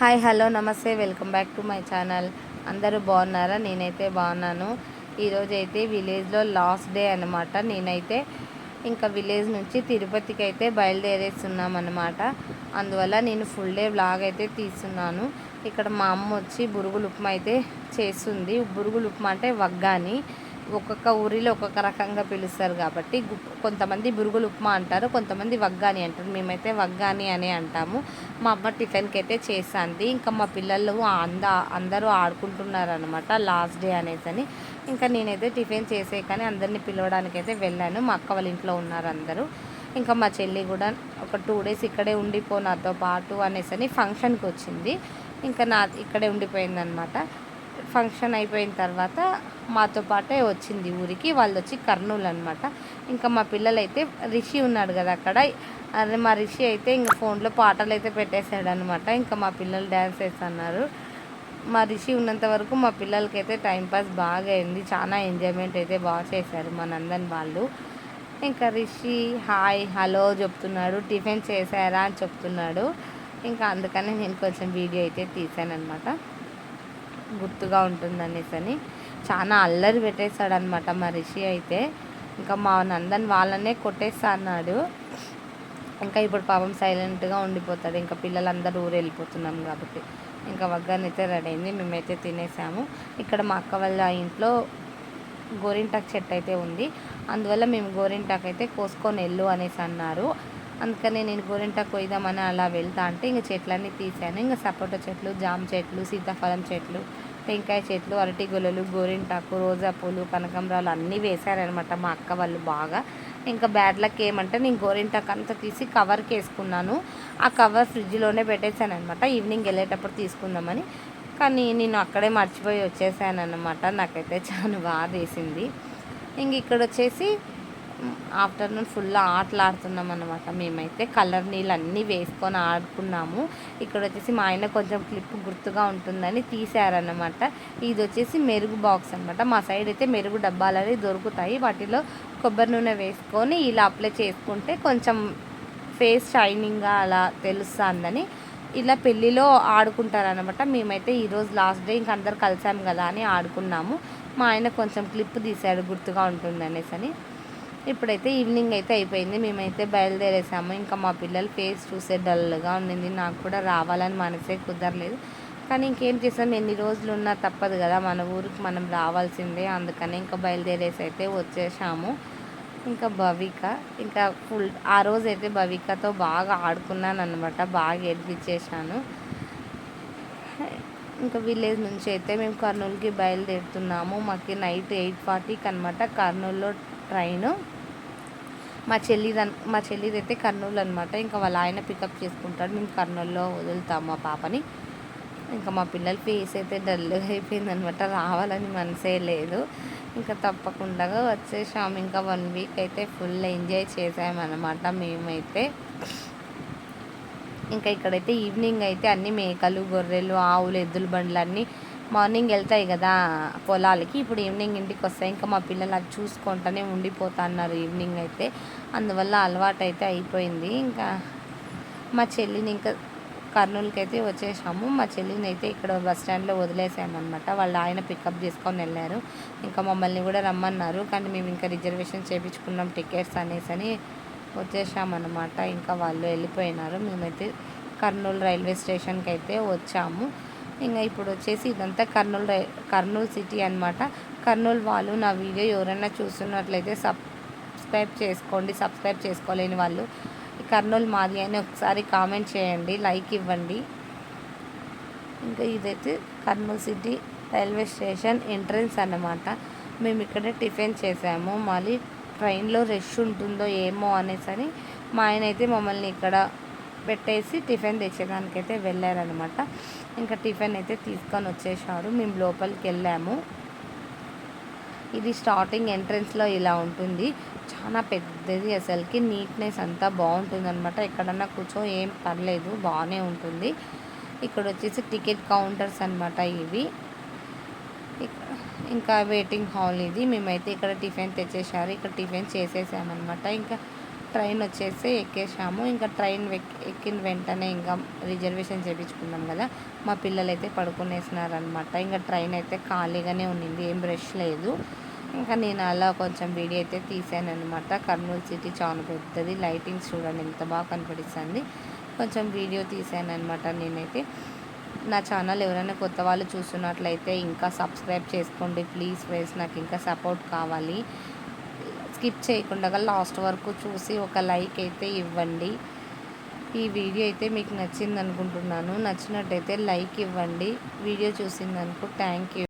Hi hello నమస్తే welcome back to my channel. అందరూ బాగున్నారా? నేనైతే బాగున్నాను. ఈరోజైతే విలేజ్లో లాస్ట్ డే అనమాట. నేనైతే ఇంకా విలేజ్ నుంచి తిరుపతికి అయితే బయలుదేరేస్తున్నాం అనమాట. అందువల్ల నేను ఫుల్ డే వ్లాగ్ అయితే తీస్తున్నాను. ఇక్కడ మా అమ్మ వచ్చి బురుగులు ఉప్మా అయితే చేస్తుంది. బురుగులు ఉప్మా అంటే వగ్గాని, ఒక్కొక్క ఊరిలో ఒక్కొక్క రకంగా పిలుస్తారు కాబట్టి కొంతమంది బురుగులు ఉప్మా అంటారు, కొంతమంది వగ్గాని అంటారు. మేమైతే వగ్గాని అనే అంటాము. మా అమ్మ టిఫిన్కి అయితే చేస్తుంది. ఇంకా మా పిల్లలు అందరూ ఆడుకుంటున్నారు అనమాట లాస్ట్ డే అనేసి. ఇంకా నేనైతే టిఫిన్ చేసే కానీ అందరినీ పిలవడానికైతే వెళ్ళాను. మా అక్క వాళ్ళ ఇంట్లో ఉన్నారు అందరూ. ఇంకా మా చెల్లి కూడా ఒక 2 days ఇక్కడే ఉండిపో నాతో పాటు అనేసి ఫంక్షన్కి వచ్చింది. ఇంకా ఇక్కడే ఉండిపోయిందనమాట. ఫంక్షన్ అయిపోయిన తర్వాత మాతో పాటే వచ్చింది ఊరికి. వాళ్ళు వచ్చి కర్నూలు అనమాట. ఇంకా మా పిల్లలైతే రిషి ఉన్నాడు కదా అక్కడ, అదే మా రిషి అయితే ఇంకా ఫోన్లో పాటలు అయితే పెట్టేశాడు అనమాట. ఇంకా మా పిల్లలు డ్యాన్స్ వేస్తున్నారు. మా రిషి ఉన్నంత వరకు మా పిల్లలకైతే టైంపాస్ బాగా అయింది. చాలా ఎంజాయ్మెంట్ అయితే బాగా చేశారు మా నందన్ వాళ్ళు. ఇంకా రిషి హాయ్ హలో చెప్తున్నాడు, టిఫిన్ చేశారా అని చెప్తున్నాడు. ఇంకా అందుకని నేను కొంచెం వీడియో అయితే తీసాను అనమాట, గుర్తుగా ఉంటుందనేసి. చాలా అల్లరి పెట్టేశాడనమాట మా రిషి అయితే. ఇంకా మా నందన్ వాళ్ళనే కొట్టేస్తా అన్నాడు. ఇంకా ఇప్పుడు పాపం సైలెంట్గా ఉండిపోతాడు. ఇంకా పిల్లలందరూ ఊరు వెళ్ళిపోతున్నాం కాబట్టి. ఇంకా వగ్గాని అయితే రెడీ అయింది, మేమైతే తినేసాము. ఇక్కడ మా అక్క వాళ్ళ ఇంట్లో గోరింటాకు చెట్టు అయితే ఉంది. అందువల్ల మేము గోరింటాకు అయితే కోసుకొని వెళ్ళు అనేసి అన్నారు. అందుకని నేను గోరింటాకు కొయ్దామని అలా వెళ్తా అంటే ఇంక చెట్లన్నీ తీసాను. ఇంకా సపోటా చెట్లు, జామ చెట్లు, సీతాఫలం చెట్లు, టెంకాయ చెట్లు, అరటి గొలలు, గోరింటాకు, రోజా పూలు, కనకంబరాలు అన్నీ వేశారనమాట మా అక్క వాళ్ళు బాగా. ఇంకా బ్యాడ్ లక్ ఏమంటే నేను గోరింటాకు అంతా తీసి కవర్కి వేసుకున్నాను. ఆ కవర్ ఫ్రిడ్జ్లోనే పెట్టేశాను అనమాట, ఈవినింగ్ వెళ్ళేటప్పుడు తీసుకుందామని. కానీ నేను అక్కడే మర్చిపోయి వచ్చేసాను అనమాట. నాకైతే చాలా బాధ వేసింది. ఇంక ఇక్కడ వచ్చేసి ఆఫ్టర్నూన్ ఫుల్ ఆటలాడుతున్నాం అనమాట. మేమైతే కలర్ నీళ్ళు అన్నీ వేసుకొని ఆడుకున్నాము. ఇక్కడ వచ్చేసి మా ఆయన కొంచెం క్లిప్ గుర్తుగా ఉంటుందని తీశారనమాట. ఇది వచ్చేసి మెరుగు బాక్స్ అనమాట. మా సైడ్ అయితే మెరుగు డబ్బాలు దొరుకుతాయి. వాటిలో కొబ్బరి నూనె వేసుకొని ఇలా అప్లై చేసుకుంటే కొంచెం ఫేస్ షైనింగ్గా అలా తెలుస్తుందని ఇలా పెళ్ళిలో ఆడుకుంటారనమాట. మేమైతే ఈరోజు లాస్ట్ డే ఇంక అందరు కలిసాము కదా అని ఆడుకున్నాము. మా ఆయన కొంచెం క్లిప్ తీశాడు గుర్తుగా ఉంటుంది అనేసి. ఇప్పుడైతే ఈవినింగ్ అయితే అయిపోయింది, మేమైతే బయలుదేరేసాము. ఇంకా మా పిల్లలు ఫేస్ చూసే డల్గా ఉండింది. నాకు కూడా రావాలని మనసే కుదరలేదు. కానీ ఇంకేం చేసాం, ఎన్ని రోజులు ఉన్నా తప్పదు కదా, మన ఊరికి మనం రావాల్సిందే. అందుకని ఇంకా బయలుదేరేసి అయితే వచ్చేసాము. ఇంకా భవిక ఇంకా ఆ రోజైతే భవికతో బాగా ఆడుకున్నాను అనమాట, బాగా ఏడిపించేసాను. ఇంకా విలేజ్ నుంచి అయితే మేము కర్నూలుకి బయలుదేరుతున్నాము. మాకు నైట్ 8:40కి అనమాట కర్నూలులో ట్రైను. మా చెల్లిది అయితే కర్నూలు అనమాట. ఇంకా వాళ్ళ ఆయన పికప్ చేసుకుంటాడు, మేము కర్నూలులో వదులుతాము మా పాపని. ఇంకా మా పిల్లల ఫేస్ అయితే డల్గా అయిపోయిందనమాట, రావాలని మనసే లేదు. ఇంకా తప్పకుండా వచ్చేసాము. ఇంకా 1 week అయితే ఫుల్ ఎంజాయ్ చేసామన్నమాట మేమైతే. ఇంకా ఇక్కడైతే ఈవినింగ్ అయితే అన్ని మేకలు, గొర్రెలు, ఆవులు, ఎద్దుల బండ్లు అన్నీ మార్నింగ్ వెళ్తాయి కదా పొలాలకి, ఇప్పుడు ఈవినింగ్ ఇంటికి వస్తాయి. ఇంకా మా పిల్లలు అది చూసుకుంటూనే ఉండిపోతా అన్నారు ఈవినింగ్ అయితే. అందువల్ల అలవాటు అయితే అయిపోయింది. ఇంకా మా చెల్లిని ఇంకా కర్నూలుకి అయితే వచ్చేసాము. మా చెల్లిని అయితే ఇక్కడ బస్ స్టాండ్లో వదిలేసామన్నమాట. వాళ్ళ ఆయన పికప్ చేసుకొని వెళ్ళారు. ఇంకా మమ్మల్ని కూడా రమ్మన్నారు, కానీ మేము ఇంకా రిజర్వేషన్ చేయించుకున్నాం టికెట్స్ అనేసి వచ్చేసామన్నమాట. ఇంకా వాళ్ళు వెళ్ళిపోయినారు. మేమైతే కర్నూలు రైల్వే స్టేషన్కి అయితే వచ్చాము. ఇంకా ఇప్పుడు వచ్చేసి ఇదంతా కర్నూలు సిటీ అనమాట. కర్నూలు వాళ్ళు నా వీడియో ఎవరైనా చూస్తున్నట్లయితే సబ్స్క్రైబ్ చేసుకోండి. సబ్స్క్రైబ్ చేసుకోలేని వాళ్ళు కర్నూలు మాది అని ఒకసారి కామెంట్ చేయండి, లైక్ ఇవ్వండి. ఇంకా ఇదైతే Kurnool city railway station entrance అన్నమాట. మేము ఇక్కడే టిఫిన్ చేసాము. మళ్ళీ ట్రైన్లో రష్ ఉంటుందో ఏమో అనేసి మా ఆయన అయితే మమ్మల్ని ఇక్కడ పెట్టేసి టిఫిన్ తెచ్చేదానికైతే వెళ్ళారనమాట. ఇంకా టిఫిన్ అయితే తీసుకొని వచ్చేసాడు. మేము లోపలికి వెళ్ళాము. ఇది స్టార్టింగ్ ఎంట్రన్స్లో ఇలా ఉంటుంది, చాలా పెద్దది. అసలుకి నీట్నెస్ అంతా బాగుంటుంది అనమాట. ఎక్కడన్నా కూర్చో ఏం పర్లేదు, బాగానే ఉంటుంది. ఇక్కడ వచ్చేసి టికెట్ కౌంటర్స్ అనమాట ఇవి. ఇంకా వెయిటింగ్ హాల్ ఇది. మేమైతే ఇక్కడ టిఫిన్ తెచ్చేసారు, ఇక్కడ టిఫిన్ చేసేసామన్నమాట. ఇంకా ట్రైన్ వచ్చేసి ఎక్కేసాము. ఇంకా ట్రైన్ ఎక్కిన వెంటనే ఇంకా రిజర్వేషన్ చేయించుకున్నాం కదా, మా పిల్లలు అయితే పడుకునేసినారనమాట. ఇంకా ట్రైన్ అయితే ఖాళీగానే ఉండింది, ఏం రష్ లేదు. ఇంకా నేను అలా కొంచెం వీడియో అయితే తీసాను అనమాట. కర్నూలు సిటీ చాలా పెద్దది, లైటింగ్స్ చూడండి ఎంత బాగా కనిపిస్తుంది. కొంచెం వీడియో తీసాను అనమాట నేనైతే. నా ఛానల్ ఎవరైనా కొత్త వాళ్ళు చూస్తున్నట్లయితే ఇంకా సబ్స్క్రైబ్ చేసుకోండి ప్లీజ్ ఫ్రెండ్స్, నాకు ఇంకా సపోర్ట్ కావాలి. స్కిప్ చేయకుండా లాస్ట్ వరకు చూసి ఒక లైక్ అయితే ఇవ్వండి. ఈ వీడియో అయితే మీకు నచ్చింది అనుకుంటున్నాను. నచ్చినట్టయితే లైక్ ఇవ్వండి. వీడియో చూసినందుకు థ్యాంక్ యూ.